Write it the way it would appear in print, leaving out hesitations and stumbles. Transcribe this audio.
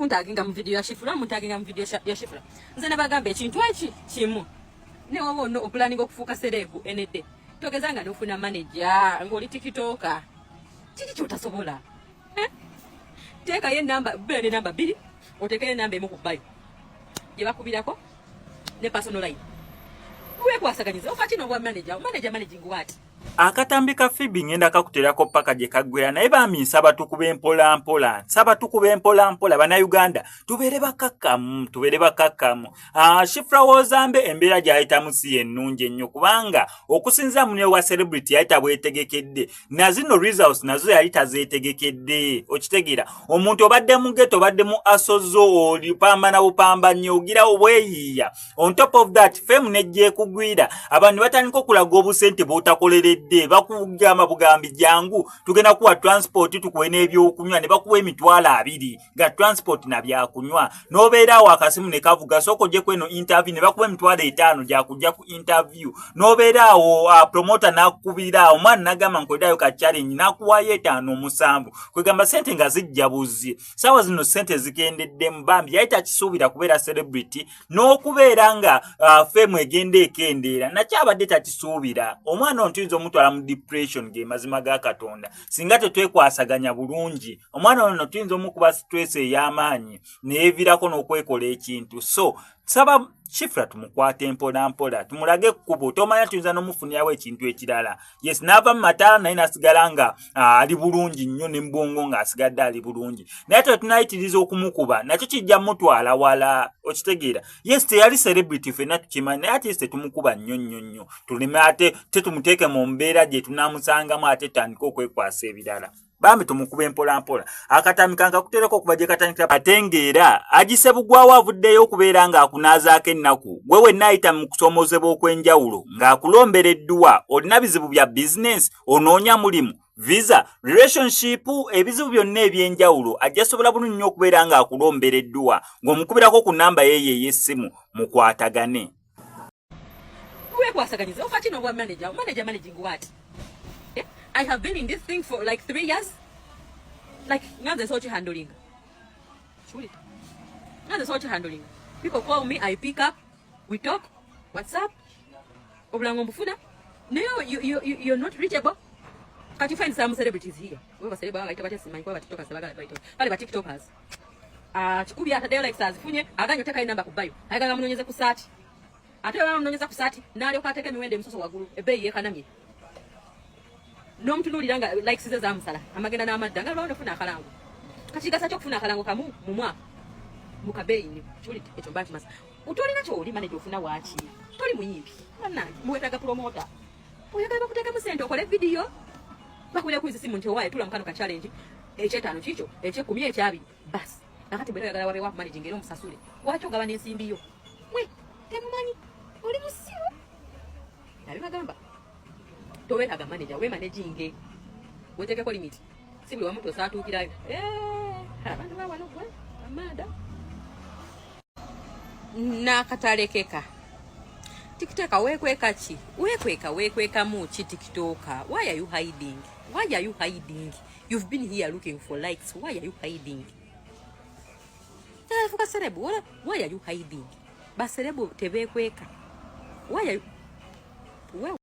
kuntaginga mu video ya Shifra muntaginga mu video ya Shifra nze nabagambe ekintu eki kimu ne wowo no planning okufuuka serebu enede togezanga nofuna manager ngoli tikitoka kiki kyotasobola teka ye namba bene namba 2 otekele namba emu kubayo je bakubirako ne personal line kuwe kwasaganyiza ofati no bwa manager managing what Akatambika Phoebe ngenda kakuterako paka je kagwera naye baminsa batukube empola mpola saba tukube empola mpola bana Uganda tubere bakakamu Shifra Wozambe embera jaita musi ennunje nnyo kubanga okusinza munye wa celebrity yaita bwetegekedde na zino results nazo yaita zetegekedde okitegira omuntu obadde mu ghetto obadde mu asozo olipamba na bupamba nnyo ogira obweyiya on top of that fame nejje kugwira abantu batandika okulaga obusente bwotakolere bakugamba bugambi jangu tugenda kuwa transport tukuwe n'ebyo okunywa ne bakuwa emitwalo 2 ga transport na bya kunywa nobeera wakasimu ne kavuga soko je kweno interview ne bakuwa emitwalo 5 ja kujja ku interview nobeera awo promoter nakubira omwana nagamba nkodayo ka challenge nakuwa 5 kwegamba sente nga zijja buzi sawa zino sente zikendedde mbambi yaita kisuubira kubeera celebrity n'okubeera nga fame egende ekendera nakyabadde takisuubira omwana ontuizo mutwala mu depression ge mazima ga Katonda singa tetwekwasaganya bulungi omwana ono tuyinza omukuba stress ey'amaanyi neevirako n'okwekola ekintu so saba Shifra tumukwate mpola mpola tumulage kubo tomanya tuyinza n'omufunirawo ekintu ekirala yes nava mu mataala naye nasigala nga ali bulungi nnyo ne mbongo nga asigadde ali bulungi naye tunayitiriza okumukuba nakyo kijja mutwala wala okitegeera yes teyali celebrity fenna tukimanyi naye ate tetumukuba nnyo tulime ate tetumuteeke mu mbeera gye tunamusangamu ate tandika okwekwasa ebirala bambi tumukube mpola mpola akatamika nkakutereko okuba gye katandikira atengeera agisebugwawo avuddeyo okubeera nga akunazaako ennaku gwe wennaayita mu kusomozebwa okwenjawulo ng'akulombereddwa olina bizibu bya business onoonya mulimu visa relationship ebizibu byonna ebyenjawulo ajasobola bulungi nnyo okubeera nga akulombereddwa ng'omukubirako ku namba yeeyo ey'essimu mukwatagane wekwasaganyiza ofati no bwa manager managing what I have been in this thing for like 3 years. Like, now the social handling. Truly. Now the social handling. People call me, I pick up, we talk, what's up? No, you're not reachable. Can't you find some celebrities here? We were celebrating TikTokers. Chikubi ata like stars. Funye, aganya taka inamba kubayo. Aganya mnonyeza kusati. Ate mnonyeza kusati. Nali okateke miwende msoso wagulu. Ebe yekanamye. No mtunuliranga like size za msala amagenda na amadda nga lwano funa akalango kachigasa cyo kufuna akalango kamu mumwa mukabeyi ni chuli echo mbati masa utolina cyo oli manager ofuna wachi toli munyimbi bana muwetaga promoter oyagala kuteka musente okole video bakule kuizi simu nti owaye tula mukano ka challenge echetano chicho eche 10 echabi bas nakati bwera yagala wabe wa managing ero musasule wacho gabana ensimbiyo mwe temumanyi oli musiwo nabigamba towe aga manager we managing weteke ko limit sibuli wamuntu osatukirayo abantu bawano gwe amada nakatalekeka TikToker wekweka mu TikToker why are you hiding you've been here looking for likes why are you hiding fuka serebu why are you hiding baserebu tebekweka why are you